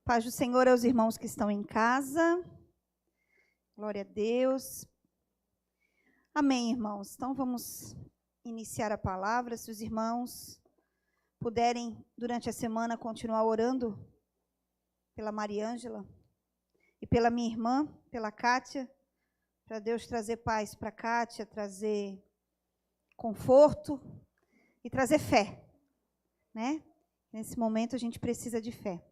Paz do Senhor aos irmãos que estão em casa. Glória a Deus. Amém, irmãos. Então, vamos iniciar a palavra. Se os irmãos puderem, durante a semana, continuar orando pela Mariângela e pela minha irmã, pela Kátia, para Deus trazer paz para a Kátia, trazer conforto e trazer fé, né? Nesse momento, a gente precisa de fé.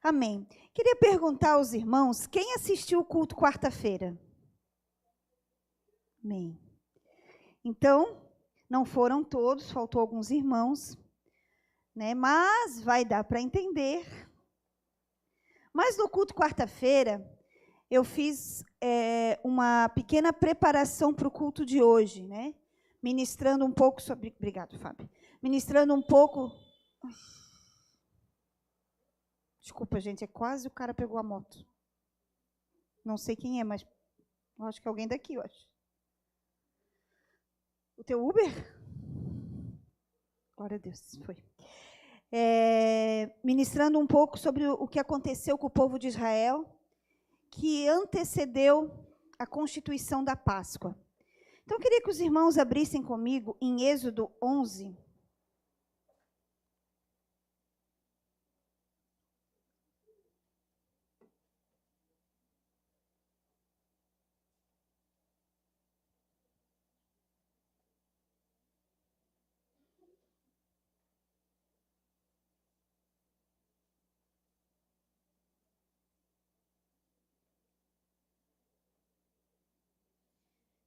Amém. Queria perguntar aos irmãos, quem assistiu o culto quarta-feira? Amém. Então, não foram todos, faltou alguns irmãos, né? Mas vai dar para entender. Mas no culto quarta-feira, eu fiz uma pequena preparação para o culto de hoje, né? Ministrando um pouco sobre... Obrigado, Fábio. Ministrando um pouco... Desculpa, gente, é quase o cara pegou a moto. Não sei quem é, mas eu acho que é alguém daqui, eu acho. O teu Uber? Glória a Deus, foi. Ministrando um pouco sobre o que aconteceu com o povo de Israel, que antecedeu a constituição da Páscoa. Então, eu queria que os irmãos abrissem comigo em Êxodo 11.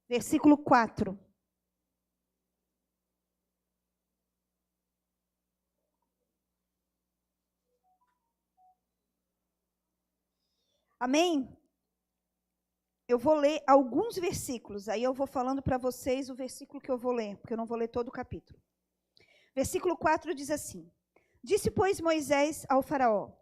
Versículo 4. Amém? Eu vou ler alguns versículos, aí eu vou falando para vocês o versículo que eu vou ler, porque eu não vou ler todo o capítulo. Versículo 4 diz assim: Disse, pois, Moisés ao faraó,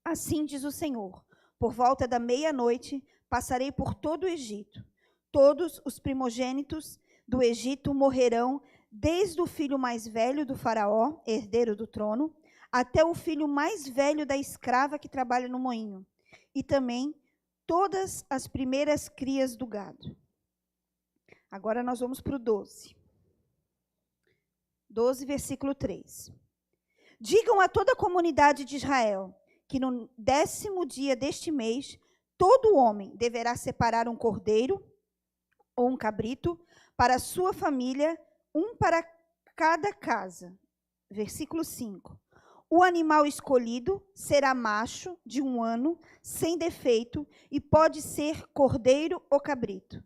assim diz o Senhor, por volta da meia-noite passarei por todo o Egito. Todos os primogênitos do Egito morrerão, desde o filho mais velho do faraó, herdeiro do trono, até o filho mais velho da escrava que trabalha no moinho, e também todas as primeiras crias do gado. Agora nós vamos para o 12. 12, versículo 3. Digam a toda a comunidade de Israel que no 10º dia deste mês, todo homem deverá separar um cordeiro ou um cabrito para a sua família, um para cada casa. Versículo 5. O animal escolhido será macho de 1 ano, sem defeito, e pode ser cordeiro ou cabrito.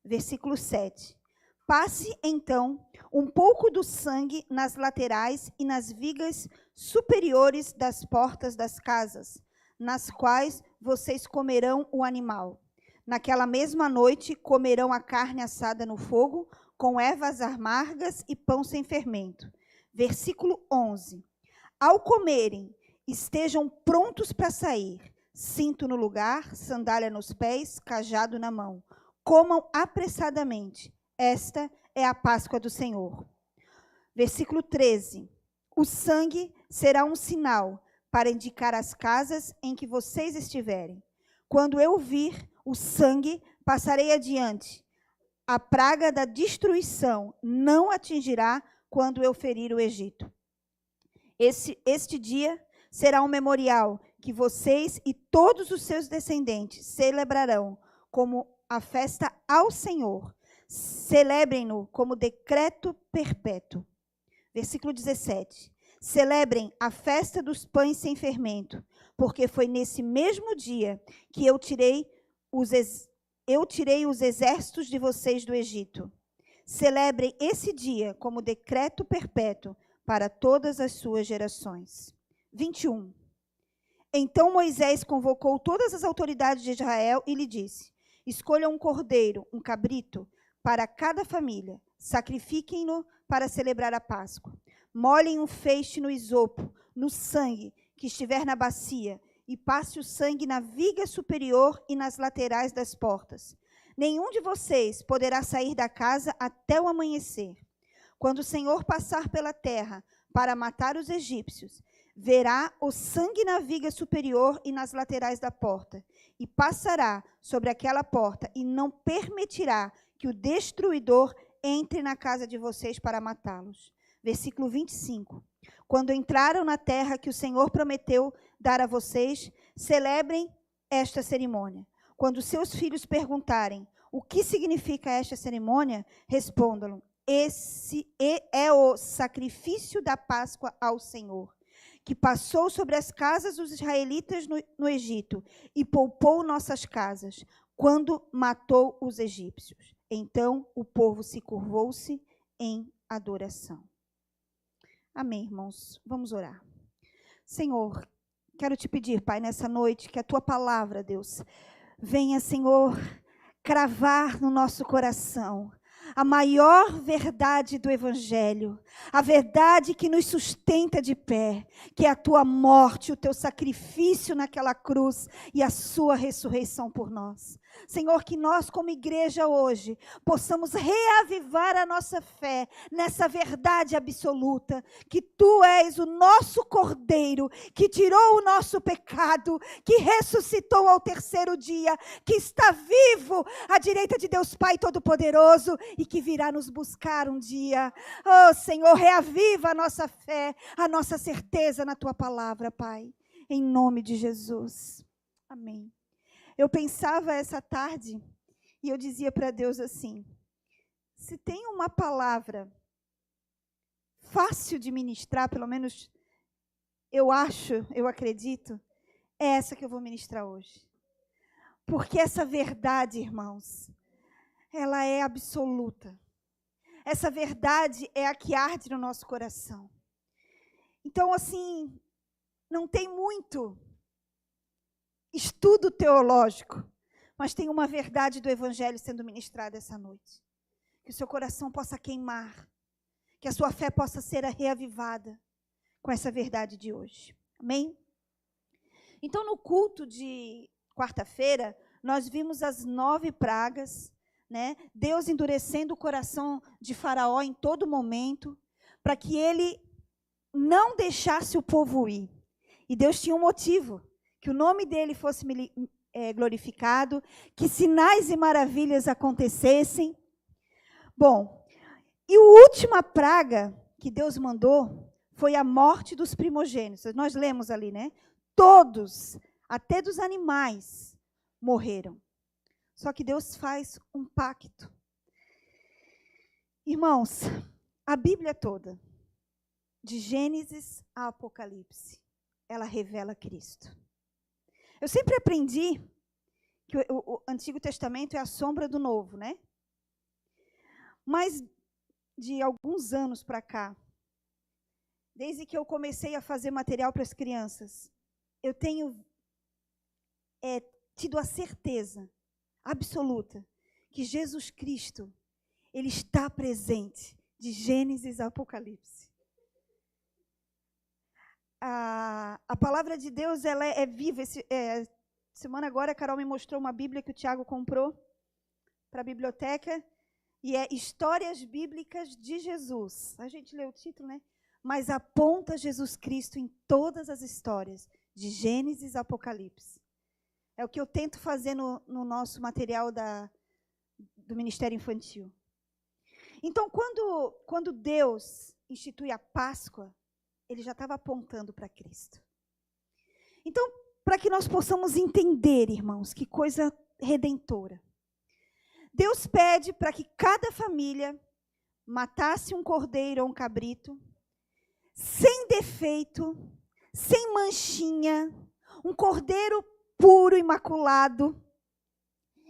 Versículo 7. Passe, então, um pouco do sangue nas laterais e nas vigas superiores das portas das casas, nas quais vocês comerão o animal. Naquela mesma noite, comerão a carne assada no fogo, com ervas amargas e pão sem fermento. Versículo 11. Ao comerem, estejam prontos para sair, cinto no lugar, sandália nos pés, cajado na mão. Comam apressadamente. Esta é a Páscoa do Senhor. Versículo 13. O sangue será um sinal para indicar as casas em que vocês estiverem. Quando eu vir o sangue, passarei adiante. A praga da destruição não atingirá quando eu ferir o Egito. Este dia será um memorial que vocês e todos os seus descendentes celebrarão como a festa ao Senhor. Celebrem-no como decreto perpétuo. Versículo 17. Celebrem a festa dos pães sem fermento, porque foi nesse mesmo dia que eu tirei os exércitos de vocês do Egito. Celebrem esse dia como decreto perpétuo para todas as suas gerações. 21. Então Moisés convocou todas as autoridades de Israel e lhe disse: escolham um cordeiro, um cabrito, para cada família. Sacrifiquem-no para celebrar a Páscoa. Molhem um feixe no isopo, no sangue que estiver na bacia, e passe o sangue na viga superior e nas laterais das portas. Nenhum de vocês poderá sair da casa até o amanhecer. Quando o Senhor passar pela terra para matar os egípcios, verá o sangue na viga superior e nas laterais da porta, e passará sobre aquela porta, e não permitirá que o destruidor entre na casa de vocês para matá-los. Versículo 25. Quando entraram na terra que o Senhor prometeu dar a vocês, celebrem esta cerimônia. Quando seus filhos perguntarem o que significa esta cerimônia, respondam: esse é o sacrifício da Páscoa ao Senhor, que passou sobre as casas dos israelitas no Egito e poupou nossas casas, quando matou os egípcios. Então o povo se curvou-se em adoração. Amém, irmãos? Vamos orar. Senhor, quero te pedir, Pai, nessa noite, que a tua palavra, Deus, venha, Senhor, cravar no nosso coração a maior verdade do Evangelho, a verdade que nos sustenta de pé, que é a tua morte, o teu sacrifício naquela cruz e a sua ressurreição por nós. Senhor, que nós como igreja hoje possamos reavivar a nossa fé nessa verdade absoluta, que tu és o nosso Cordeiro, que tirou o nosso pecado, que ressuscitou ao terceiro dia, que está vivo à direita de Deus Pai Todo-Poderoso e que virá nos buscar um dia. Oh, Senhor, reaviva a nossa fé, a nossa certeza na tua palavra, Pai, em nome de Jesus. Amém. Eu pensava essa tarde e eu dizia para Deus assim: se tem uma palavra fácil de ministrar, pelo menos eu acredito, é essa que eu vou ministrar hoje. Porque essa verdade, irmãos, ela é absoluta. Essa verdade é a que arde no nosso coração. Então, assim, não tem muito estudo teológico, mas tem uma verdade do Evangelho sendo ministrada essa noite. Que o seu coração possa queimar, que a sua fé possa ser reavivada com essa verdade de hoje. Amém? Então, no culto de quarta-feira, nós vimos as 9 pragas, né? Deus endurecendo o coração de Faraó em todo momento, para que ele não deixasse o povo ir. E Deus tinha um motivo, que o nome dele fosse glorificado, que sinais e maravilhas acontecessem. Bom, e a última praga que Deus mandou foi a morte dos primogênitos. Nós lemos ali, né? Todos, até dos animais, morreram. Só que Deus faz um pacto. Irmãos, a Bíblia toda, de Gênesis a Apocalipse, ela revela Cristo. Eu sempre aprendi que o Antigo Testamento é a sombra do Novo, né? Mas de alguns anos para cá, desde que eu comecei a fazer material para as crianças, eu tenho tido a certeza absoluta que Jesus Cristo, ele está presente de Gênesis a Apocalipse. A palavra de Deus, ela é viva. Semana agora a Carol me mostrou uma Bíblia que o Tiago comprou para a biblioteca, e é Histórias Bíblicas de Jesus. A gente lê o título, né? Mas aponta Jesus Cristo em todas as histórias, de Gênesis a Apocalipse. É o que eu tento fazer no nosso material do Ministério Infantil. Então, quando Deus institui a Páscoa, ele já estava apontando para Cristo. Então, para que nós possamos entender, irmãos, que coisa redentora. Deus pede para que cada família matasse um cordeiro ou um cabrito, sem defeito, sem manchinha, um cordeiro puro, imaculado.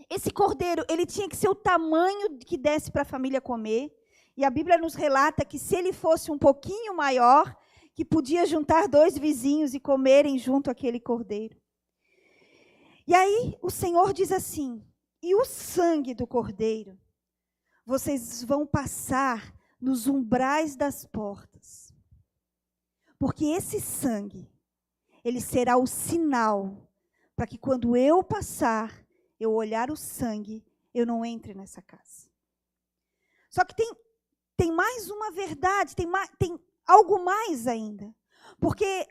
Esse cordeiro, ele tinha que ser o tamanho que desse para a família comer. E a Bíblia nos relata que se ele fosse um pouquinho maior, que podia juntar 2 vizinhos e comerem junto aquele cordeiro. E aí o Senhor diz assim: e o sangue do cordeiro, vocês vão passar nos umbrais das portas. Porque esse sangue, ele será o sinal para que quando eu passar, eu olhar o sangue, eu não entre nessa casa. Só que tem mais uma verdade, tem algo mais ainda. Porque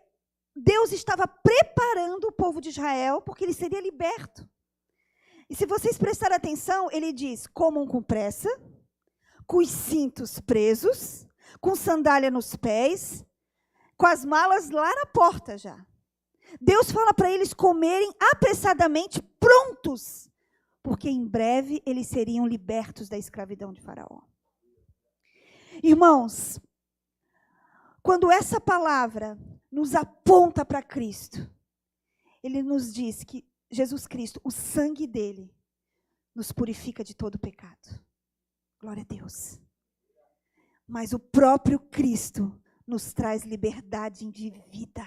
Deus estava preparando o povo de Israel porque ele seria liberto. E se vocês prestarem atenção, ele diz, comam com pressa, com os cintos presos, com sandália nos pés, com as malas lá na porta já. Deus fala para eles comerem apressadamente, prontos, porque em breve eles seriam libertos da escravidão de Faraó. Irmãos, quando essa palavra nos aponta para Cristo, ele nos diz que Jesus Cristo, o sangue dele, nos purifica de todo pecado. Glória a Deus. Mas o próprio Cristo nos traz liberdade de vida.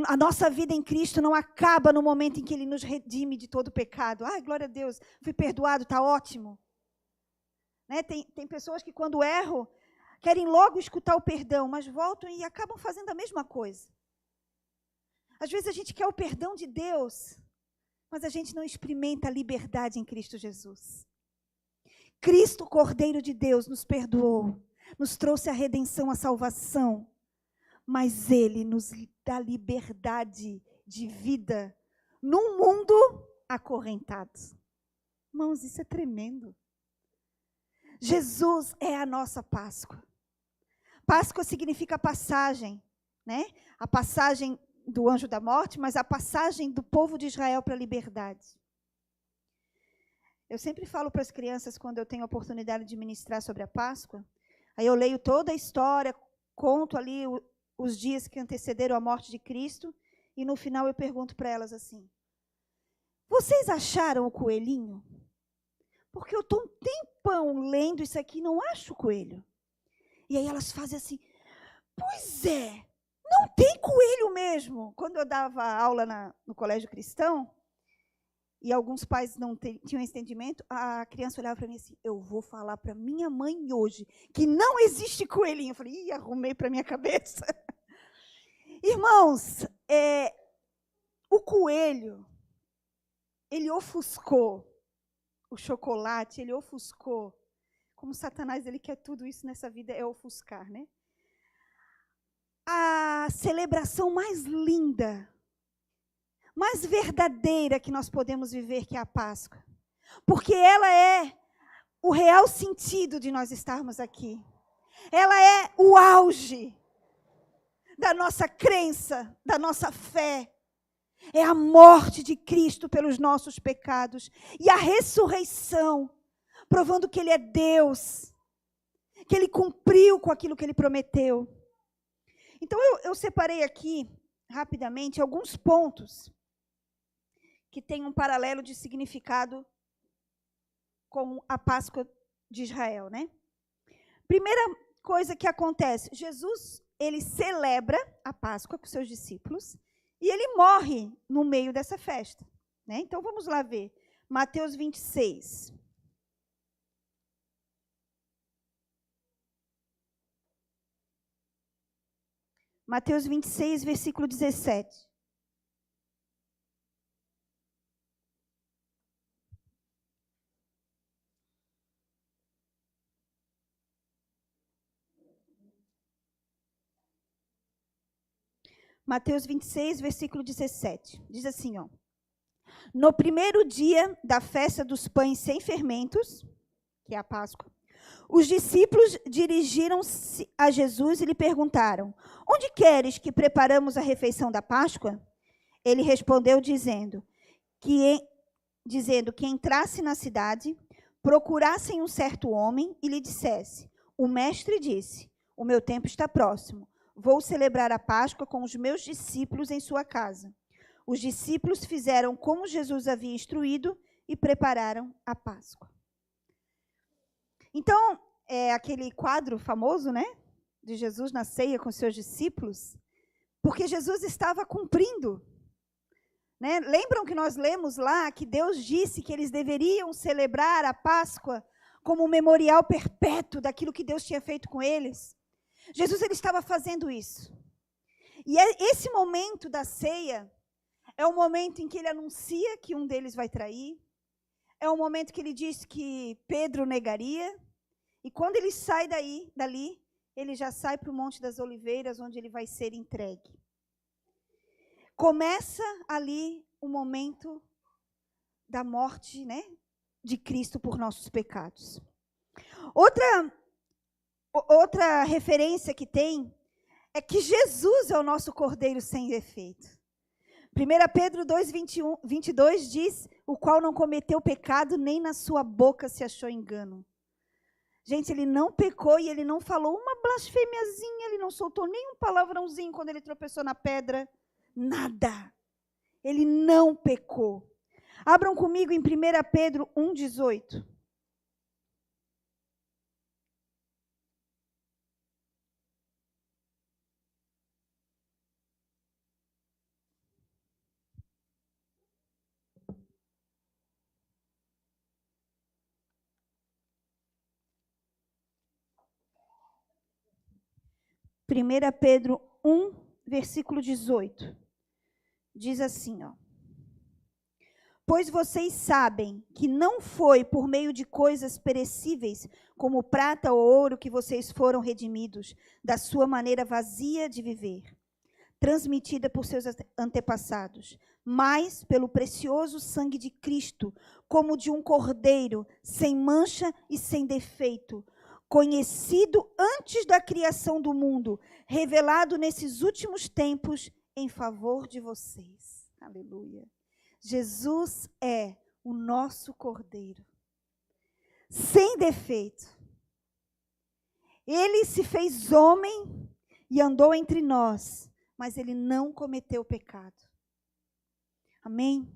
A nossa vida em Cristo não acaba no momento em que ele nos redime de todo pecado. Ai, glória a Deus, fui perdoado, está ótimo. Né? Tem pessoas que quando erram, querem logo escutar o perdão, mas voltam e acabam fazendo a mesma coisa. Às vezes a gente quer o perdão de Deus, mas a gente não experimenta a liberdade em Cristo Jesus. Cristo, Cordeiro de Deus, nos perdoou, nos trouxe a redenção, a salvação, mas ele nos dá liberdade de vida num mundo acorrentado. Irmãos, isso é tremendo. Jesus é a nossa Páscoa. Páscoa significa passagem, né? A passagem do anjo da morte, mas a passagem do povo de Israel para a liberdade. Eu sempre falo para as crianças, quando eu tenho a oportunidade de ministrar sobre a Páscoa, aí eu leio toda a história, conto ali os dias que antecederam a morte de Cristo, e no final eu pergunto para elas assim, vocês acharam o coelhinho? Porque eu estou um tempão lendo isso aqui e não acho o coelho. E aí elas fazem assim, pois é, não tem coelho mesmo. Quando eu dava aula no colégio cristão, e alguns pais não tinham entendimento, a criança olhava para mim assim, eu vou falar para minha mãe hoje que não existe coelhinho. Eu falei, arrumei para minha cabeça. Irmãos, o coelho, ele ofuscou o chocolate, ele ofuscou. Como Satanás, ele quer tudo isso nessa vida, é ofuscar, né? A celebração mais linda, mais verdadeira que nós podemos viver, que é a Páscoa. Porque ela é o real sentido de nós estarmos aqui. Ela é o auge da nossa crença, da nossa fé. É a morte de Cristo pelos nossos pecados. E a ressurreição, provando que Ele é Deus. Que Ele cumpriu com aquilo que Ele prometeu. Então eu separei aqui, rapidamente, alguns pontos que têm um paralelo de significado com a Páscoa de Israel, né? Primeira coisa que acontece, Jesus, ele celebra a Páscoa com seus discípulos e ele morre no meio dessa festa, né? Então vamos lá ver, Mateus 26. Mateus 26, versículo 17. Mateus 26, versículo 17. Diz assim, ó. No primeiro dia da festa dos pães sem fermentos, que é a Páscoa, os discípulos dirigiram-se a Jesus e lhe perguntaram, onde queres que preparamos a refeição da Páscoa? Ele respondeu dizendo que entrasse na cidade, procurassem um certo homem e lhe dissesse, o mestre disse, o meu tempo está próximo, vou celebrar a Páscoa com os meus discípulos em sua casa. Os discípulos fizeram como Jesus havia instruído e prepararam a Páscoa. Então, é aquele quadro famoso, né, de Jesus na ceia com seus discípulos, porque Jesus estava cumprindo. Né? Lembram que nós lemos lá que Deus disse que eles deveriam celebrar a Páscoa como um memorial perpétuo daquilo que Deus tinha feito com eles? Jesus ele estava fazendo isso. E esse momento da ceia é o momento em que ele anuncia que um deles vai trair. É o momento que ele diz que Pedro negaria. E quando ele sai dali, ele já sai para o Monte das Oliveiras, onde ele vai ser entregue. Começa ali o momento da morte, né, de Cristo por nossos pecados. Outra referência que tem é que Jesus é o nosso Cordeiro sem defeito. 1 Pedro 2:22 diz, o qual não cometeu pecado, nem na sua boca se achou engano. Gente, ele não pecou e ele não falou uma blasfêmiazinha, ele não soltou nem um palavrãozinho quando ele tropeçou na pedra. Nada. Ele não pecou. Abram comigo em 1 Pedro 1:18. Primeira Pedro 1, versículo 18. Diz assim, ó. Pois vocês sabem que não foi por meio de coisas perecíveis, como prata ou ouro, que vocês foram redimidos da sua maneira vazia de viver, transmitida por seus antepassados, mas pelo precioso sangue de Cristo, como de um cordeiro, sem mancha e sem defeito, conhecido antes da criação do mundo, revelado nesses últimos tempos em favor de vocês. Aleluia. Jesus é o nosso Cordeiro, sem defeito. Ele se fez homem e andou entre nós, mas ele não cometeu pecado. Amém?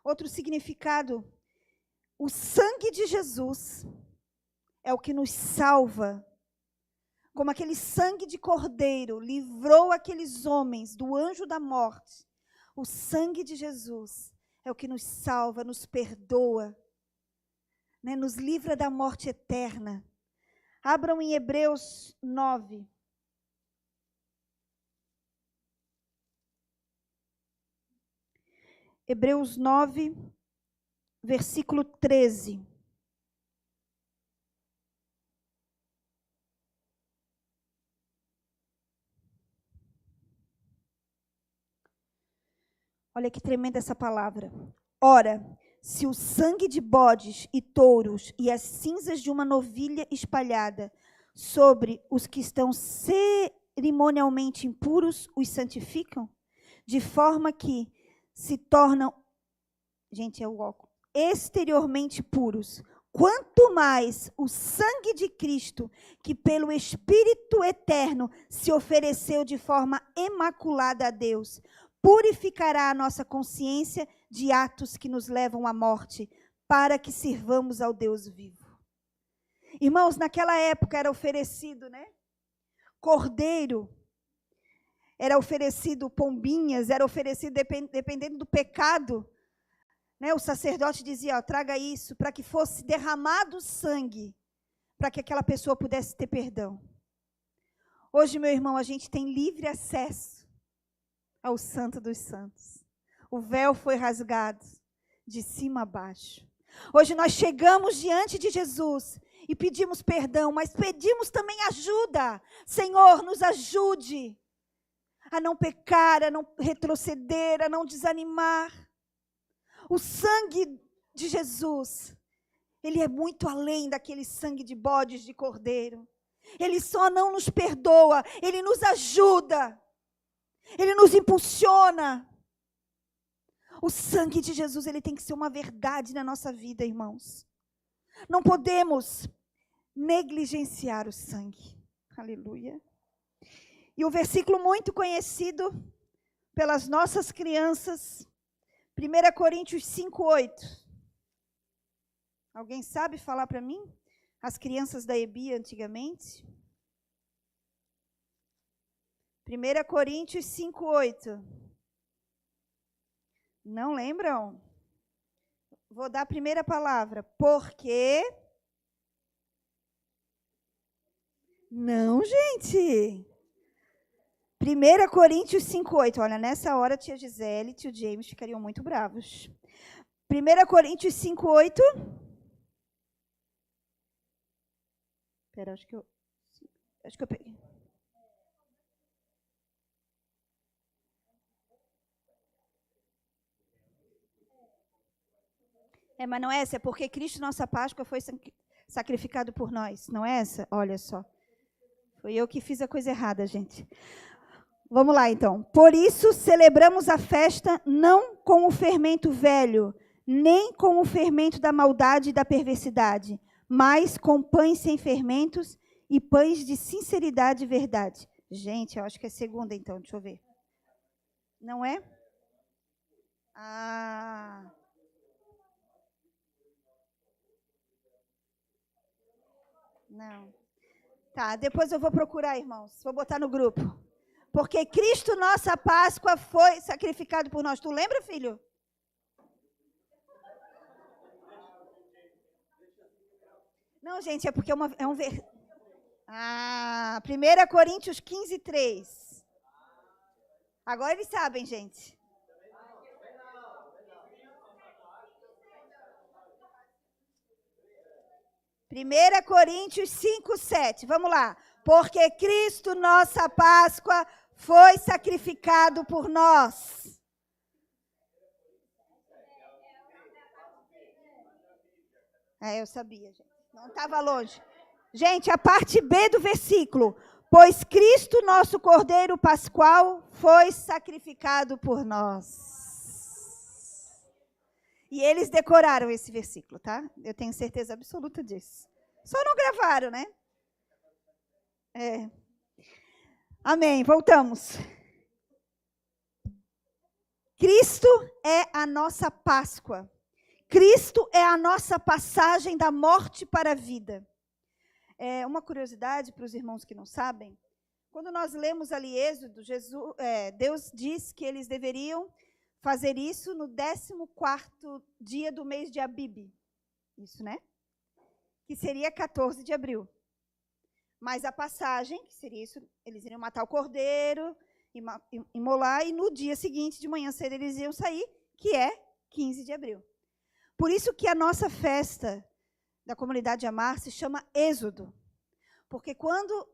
Outro significado, o sangue de Jesus é o que nos salva. Como aquele sangue de cordeiro livrou aqueles homens do anjo da morte, o sangue de Jesus é o que nos salva, nos perdoa, né, nos livra da morte eterna. Abram em Hebreus 9. Hebreus 9, versículo 13. Olha que tremenda essa palavra. Ora, se o sangue de bodes e touros e as cinzas de uma novilha espalhada sobre os que estão cerimonialmente impuros os santificam, de forma que se tornam, gente, é o óculos, exteriormente puros, quanto mais o sangue de Cristo, que pelo Espírito eterno se ofereceu de forma imaculada a Deus, purificará a nossa consciência de atos que nos levam à morte, para que sirvamos ao Deus vivo. Irmãos, naquela época era oferecido, né? Cordeiro, era oferecido pombinhas, era oferecido dependendo do pecado. Né? O sacerdote dizia, ó, traga isso, para que fosse derramado sangue, para que aquela pessoa pudesse ter perdão. Hoje, meu irmão, a gente tem livre acesso ao Santo dos Santos. O véu foi rasgado de cima a baixo. Hoje nós chegamos diante de Jesus e pedimos perdão, mas pedimos também ajuda. Senhor, nos ajude a não pecar, a não retroceder, a não desanimar. O sangue de Jesus, ele é muito além daquele sangue de bodes, de cordeiro. Ele só não nos perdoa, ele nos ajuda. Ele nos impulsiona. O sangue de Jesus, ele tem que ser uma verdade na nossa vida, irmãos. Não podemos negligenciar o sangue. Aleluia. E o versículo muito conhecido pelas nossas crianças, 1 Coríntios 5:8. Alguém sabe falar para mim? As crianças da EBI antigamente? 1 Coríntios 5:8. Não lembram? Vou dar a primeira palavra. Porque... Não, gente. 1 Coríntios 5:8. Olha, nessa hora, tia Gisele e tio James ficariam muito bravos. 1 Coríntios 5:8. Espera, acho que eu peguei. Mas não é essa, é porque Cristo, nossa Páscoa, foi sacrificado por nós. Não é essa? Olha só. Foi eu que fiz a coisa errada, gente. Vamos lá, então. Por isso, celebramos a festa não com o fermento velho, nem com o fermento da maldade e da perversidade, mas com pães sem fermentos e pães de sinceridade e verdade. Gente, eu acho que é segunda, então. Deixa eu ver. Não é? Não. Tá, depois eu vou procurar, irmãos. Vou botar no grupo. Porque Cristo, nossa Páscoa, foi sacrificado por nós. Tu lembra, filho? Não, gente, é porque é um ver... 1 Coríntios 15, 3. Agora eles sabem, gente. Primeira Coríntios 5, 7. Vamos lá. Porque Cristo, nossa Páscoa, foi sacrificado por nós. Eu sabia, gente. Não estava longe. Gente, a parte B do versículo. Pois Cristo, nosso Cordeiro Pascual, foi sacrificado por nós. E eles decoraram esse versículo, tá? Eu tenho certeza absoluta disso. Só não gravaram, né? Amém, voltamos. Cristo é a nossa Páscoa. Cristo é a nossa passagem da morte para a vida. Uma curiosidade para os irmãos que não sabem, quando nós lemos ali Êxodo, Deus diz que eles deveriam fazer isso no 14º dia do mês de Abib. Isso, né? Que seria 14 de abril. Mas a passagem, que seria isso, eles iriam matar o cordeiro, imolar, e no dia seguinte, de manhã cedo, eles iam sair, que é 15 de abril. Por isso que a nossa festa da comunidade Amar se chama Êxodo. Porque quando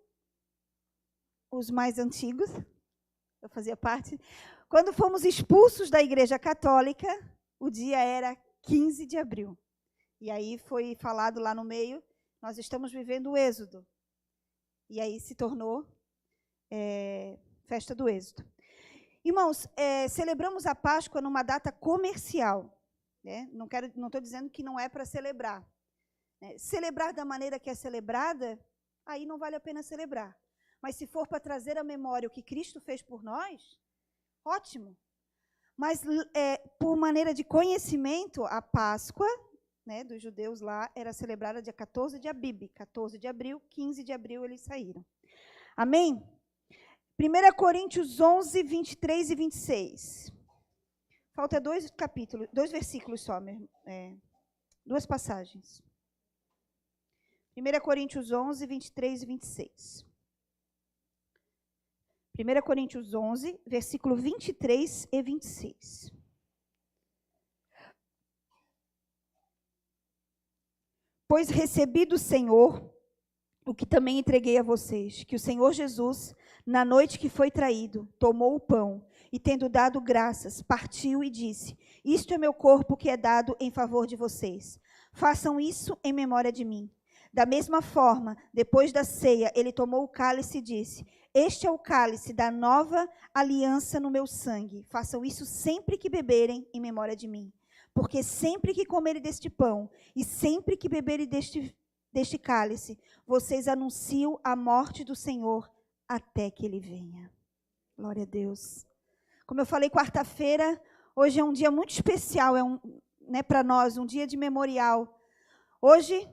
os mais antigos, eu fazia parte, quando fomos expulsos da Igreja Católica, o dia era 15 de abril. E aí foi falado lá no meio, nós estamos vivendo o Êxodo. E aí se tornou festa do Êxodo. Irmãos, celebramos a Páscoa numa data comercial. Né? Não estou dizendo que não é para celebrar. Celebrar da maneira que é celebrada, aí não vale a pena celebrar. Mas se for para trazer à memória o que Cristo fez por nós, ótimo. Mas por maneira de conhecimento, a Páscoa, né, dos judeus lá era celebrada dia 14 de Abib. 14 de abril, 15 de abril eles saíram. Amém? 1 Coríntios 11, 23 e 26. Falta 2 versículos só, duas passagens. 1 Coríntios 11, 23 e 26. 1 Coríntios 11, versículo 23 e 26. Pois recebi do Senhor o que também entreguei a vocês, que o Senhor Jesus, na noite que foi traído, tomou o pão e, tendo dado graças, partiu e disse: Isto é meu corpo que é dado em favor de vocês. Façam isso em memória de mim. Da mesma forma, depois da ceia, ele tomou o cálice e disse: Este é o cálice da nova aliança no meu sangue. Façam isso sempre que beberem em memória de mim. Porque sempre que comerem deste pão e sempre que beberem deste cálice, vocês anunciam a morte do Senhor até que ele venha. Glória a Deus. Como eu falei quarta-feira, hoje é um dia muito especial, para nós, um dia de memorial. Hoje,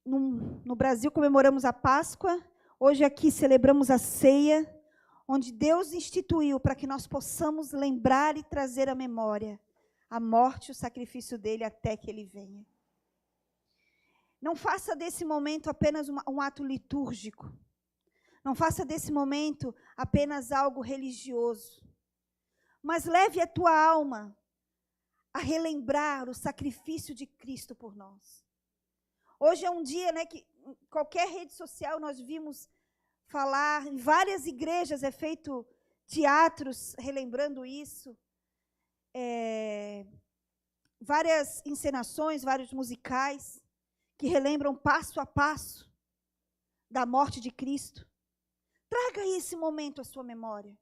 no Brasil, comemoramos a Páscoa. Hoje aqui celebramos a ceia, onde Deus instituiu para que nós possamos lembrar e trazer à memória a morte e o sacrifício dele até que ele venha. Não faça desse momento apenas um ato litúrgico. Não faça desse momento apenas algo religioso. Mas leve a tua alma a relembrar o sacrifício de Cristo por nós. Hoje é um dia, né, que em qualquer rede social nós vimos falar, em várias igrejas é feito teatros relembrando isso, várias encenações, vários musicais que relembram passo a passo da morte de Cristo. Traga esse momento à sua memória.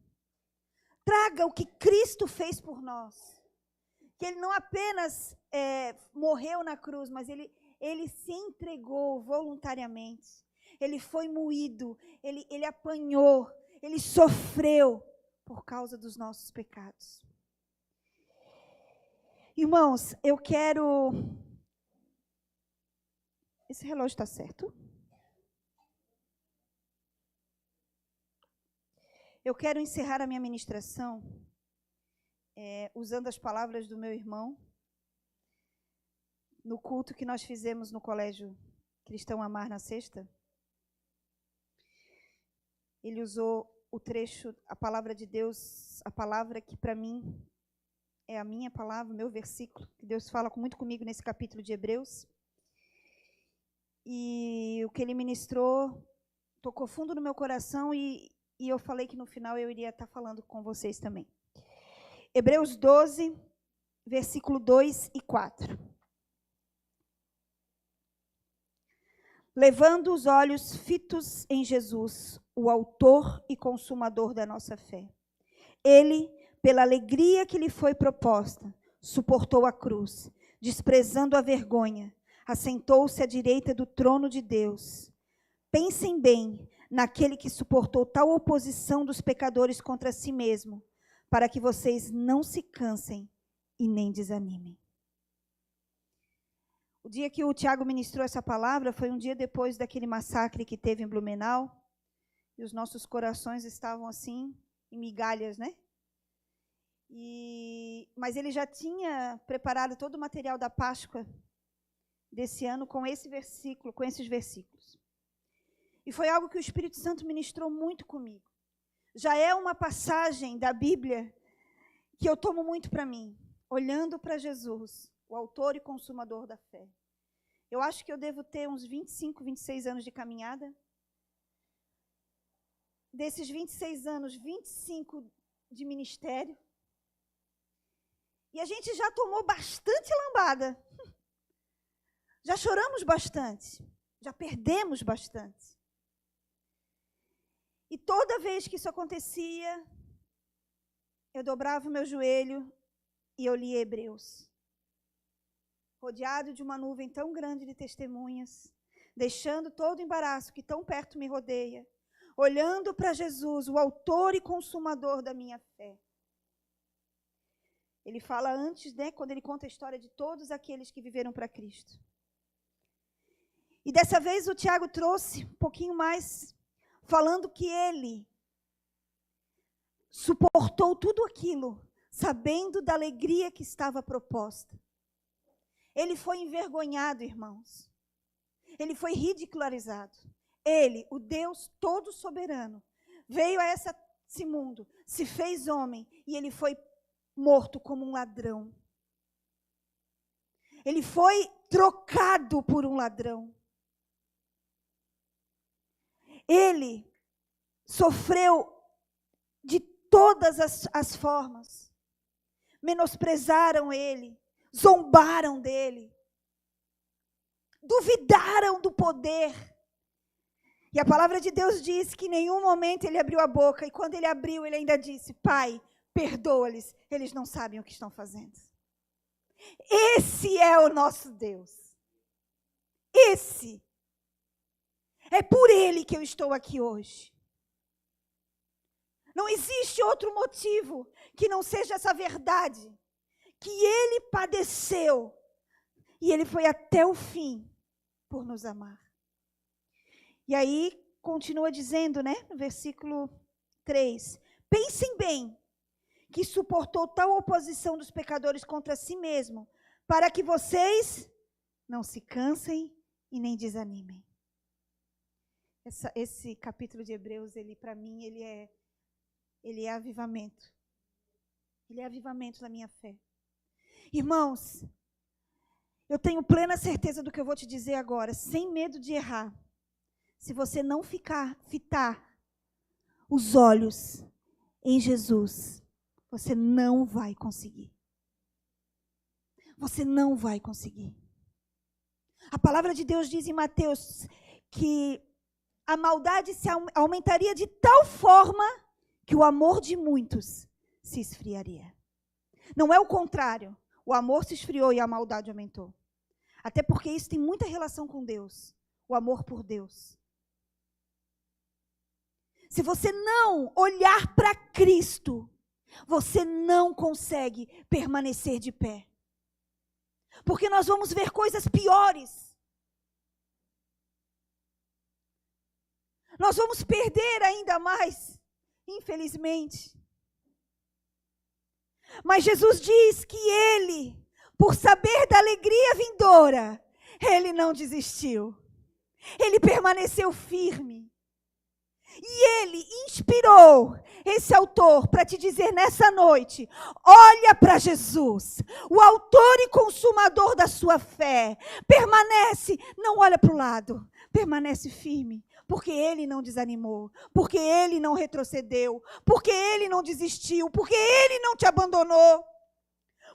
Traga o que Cristo fez por nós. Que Ele não apenas morreu na cruz, mas Ele se entregou voluntariamente. Ele foi moído, ele apanhou, Ele sofreu por causa dos nossos pecados. Irmãos, eu quero... Esse relógio está certo? Eu quero encerrar a minha ministração usando as palavras do meu irmão, no culto que nós fizemos no Colégio Cristão Amar na sexta. Ele usou o trecho, a palavra de Deus, a palavra que para mim é a minha palavra, o meu versículo, que Deus fala muito comigo nesse capítulo de Hebreus. E o que ele ministrou tocou fundo no meu coração e eu falei que no final eu iria estar falando com vocês também. Hebreus 12, versículo 2 e 4. Levando os olhos fitos em Jesus, o autor e consumador da nossa fé. Ele, pela alegria que lhe foi proposta, suportou a cruz, desprezando a vergonha, assentou-se à direita do trono de Deus. Pensem bem naquele que suportou tal oposição dos pecadores contra si mesmo, para que vocês não se cansem e nem desanimem. O dia que o Tiago ministrou essa palavra foi um dia depois daquele massacre que teve em Blumenau, e os nossos corações estavam assim, em migalhas, né? Mas ele já tinha preparado todo o material da Páscoa desse ano com esse versículo, com esses versículos. E foi algo que o Espírito Santo ministrou muito comigo. Já é uma passagem da Bíblia que eu tomo muito para mim, olhando para Jesus, o autor e consumador da fé. Eu acho que eu devo ter uns 25, 26 anos de caminhada. Desses 26 anos, 25 de ministério. E a gente já tomou bastante lambada. Já choramos bastante. Já perdemos bastante. E toda vez que isso acontecia, eu dobrava o meu joelho e eu lia Hebreus. Rodeado de uma nuvem tão grande de testemunhas, deixando todo o embaraço que tão perto me rodeia, olhando para Jesus, o autor e consumador da minha fé. Ele fala antes, né, quando ele conta a história de todos aqueles que viveram para Cristo. E dessa vez o Tiago trouxe um pouquinho mais, falando que ele suportou tudo aquilo, sabendo da alegria que estava proposta. Ele foi envergonhado, irmãos. Ele foi ridicularizado. Ele, o Deus todo soberano, veio a esse mundo, se fez homem e ele foi morto como um ladrão. Ele foi trocado por um ladrão. Ele sofreu de todas as formas. Menosprezaram ele, zombaram dele, duvidaram do poder. E a palavra de Deus diz que em nenhum momento ele abriu a boca, e quando ele abriu, ele ainda disse: Pai, perdoa-lhes, eles não sabem o que estão fazendo. Esse é o nosso Deus. Esse. É por ele que eu estou aqui hoje. Não existe outro motivo que não seja essa verdade. Que ele padeceu e ele foi até o fim por nos amar. E aí, continua dizendo, né, no versículo 3. Pensem bem que suportou tal oposição dos pecadores contra si mesmo, para que vocês não se cansem e nem desanimem. Esse capítulo de Hebreus, para mim, ele é avivamento. Ele é avivamento da minha fé. Irmãos, Eu tenho plena certeza do que eu vou te dizer agora, sem medo de errar. Se você não fitar os olhos em Jesus, você não vai conseguir. Você não vai conseguir. A palavra de Deus diz em Mateus que a maldade se aumentaria de tal forma que o amor de muitos se esfriaria. Não é o contrário. O amor se esfriou e a maldade aumentou. Até porque isso tem muita relação com Deus. O amor por Deus. Se você não olhar para Cristo, você não consegue permanecer de pé. Porque nós vamos ver coisas piores. Nós vamos perder ainda mais, infelizmente. Mas Jesus diz que Ele, por saber da alegria vindoura, Ele não desistiu. Ele permaneceu firme. E Ele inspirou esse autor para te dizer nessa noite, olha para Jesus, o autor e consumador da sua fé. Permanece, não olha para o lado, permanece firme. Porque Ele não desanimou, porque Ele não retrocedeu, porque Ele não desistiu, porque Ele não te abandonou,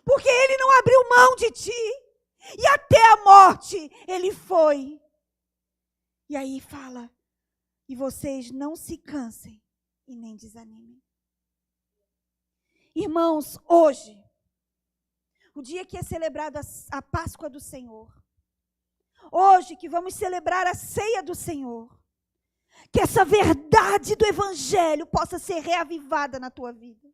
porque Ele não abriu mão de ti, e até a morte Ele foi. E aí fala, e vocês não se cansem e nem desanimem. Irmãos, hoje, o dia que é celebrado a Páscoa do Senhor, hoje que vamos celebrar a ceia do Senhor, que essa verdade do Evangelho possa ser reavivada na tua vida.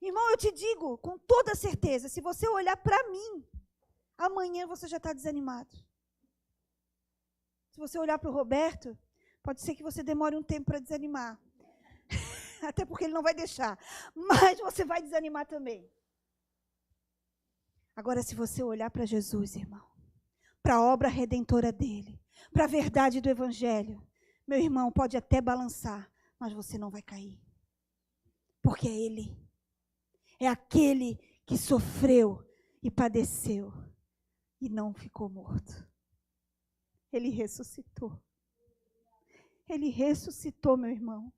Irmão, eu te digo com toda certeza, se você olhar para mim, amanhã você já está desanimado. Se você olhar para o Roberto, pode ser que você demore um tempo para desanimar. Até porque ele não vai deixar. Mas você vai desanimar também. Agora, se você olhar para Jesus, irmão, para a obra redentora dele, para a verdade do Evangelho, meu irmão, pode até balançar, mas você não vai cair. Porque é Ele. É aquele que sofreu e padeceu e não ficou morto. Ele ressuscitou. Ele ressuscitou, meu irmão.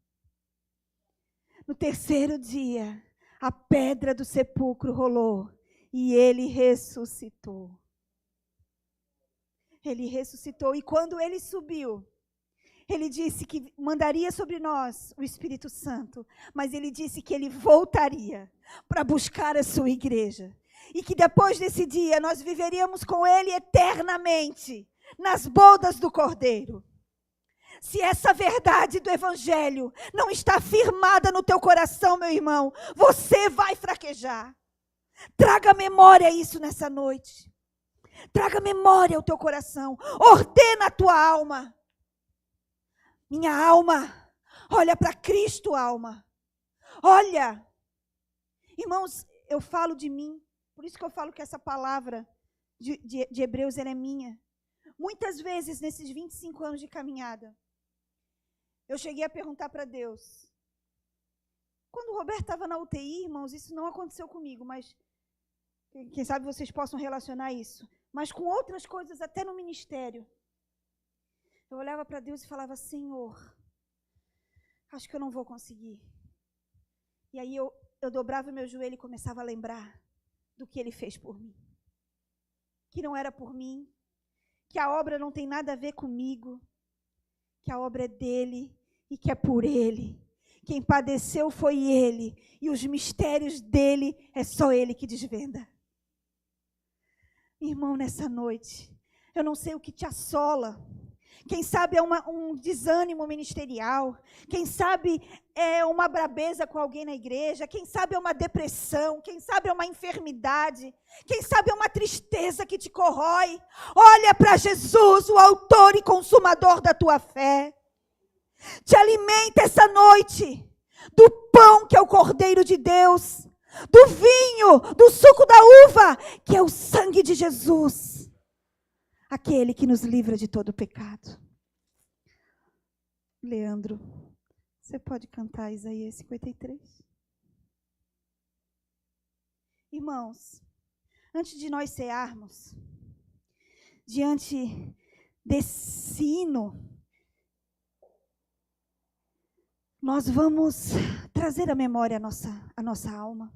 No terceiro dia, a pedra do sepulcro rolou e Ele ressuscitou. Ele ressuscitou e quando Ele subiu, Ele disse que mandaria sobre nós o Espírito Santo, mas Ele disse que Ele voltaria para buscar a sua igreja. E que depois desse dia nós viveríamos com Ele eternamente, nas bodas do Cordeiro. Se essa verdade do Evangelho não está firmada no teu coração, meu irmão, você vai fraquejar. Traga memória a isso nessa noite. Traga memória ao teu coração. Ordena a tua alma. Minha alma, olha para Cristo, alma. Olha. Irmãos, eu falo de mim. Por isso que eu falo que essa palavra de Hebreus, ela é minha. Muitas vezes, nesses 25 anos de caminhada, eu cheguei a perguntar para Deus. Quando o Roberto estava na UTI, irmãos, isso não aconteceu comigo, mas quem sabe vocês possam relacionar isso. Mas com outras coisas, até no ministério. Eu olhava para Deus e falava, Senhor, acho que eu não vou conseguir. E aí eu dobrava meu joelho e começava a lembrar do que Ele fez por mim. Que não era por mim, que a obra não tem nada a ver comigo, que a obra é dEle e que é por Ele. Quem padeceu foi Ele, e os mistérios dEle é só Ele que desvenda. Irmão, nessa noite, eu não sei o que te assola. Quem sabe é um desânimo ministerial. Quem sabe é uma brabeza com alguém na igreja. Quem sabe é uma depressão. Quem sabe é uma enfermidade. Quem sabe é uma tristeza que te corrói. Olha para Jesus, o autor e consumador da tua fé. Te alimenta essa noite do pão que é o Cordeiro de Deus, do vinho, do suco da uva, que é o sangue de Jesus. Aquele que nos livra de todo pecado. Leandro, você pode cantar Isaías 53? Irmãos, antes de nós cearmos, diante desse hino, nós vamos trazer à memória a nossa alma.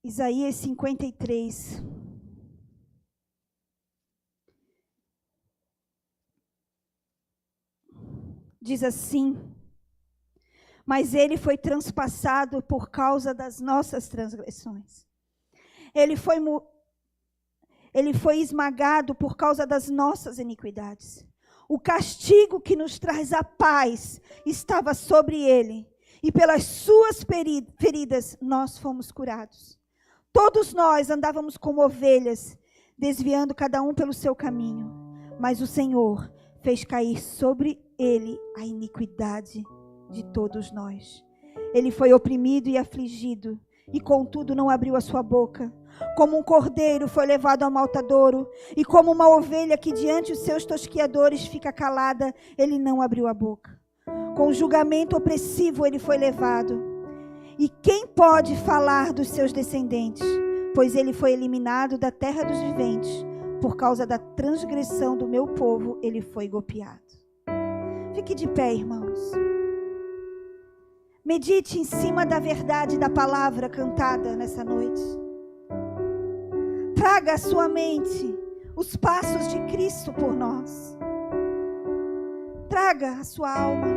Isaías 53. Diz assim: mas ele foi transpassado por causa das nossas transgressões. Ele foi esmagado por causa das nossas iniquidades. O castigo que nos traz a paz estava sobre ele, e pelas suas feridas nós fomos curados. Todos nós andávamos como ovelhas, desviando cada um pelo seu caminho, mas o Senhor fez cair sobre ele a iniquidade de todos nós. Ele foi oprimido e afligido, e contudo não abriu a sua boca. Como um cordeiro foi levado ao matadouro, e como uma ovelha que diante os seus tosquiadores fica calada, ele não abriu a boca. Com julgamento opressivo ele foi levado. E quem pode falar dos seus descendentes? Pois ele foi eliminado da terra dos viventes. Por causa da transgressão do meu povo, ele foi golpeado. Fique de pé, irmãos. Medite em cima da verdade da palavra cantada nessa noite. Traga à sua mente os passos de Cristo por nós. Traga a sua alma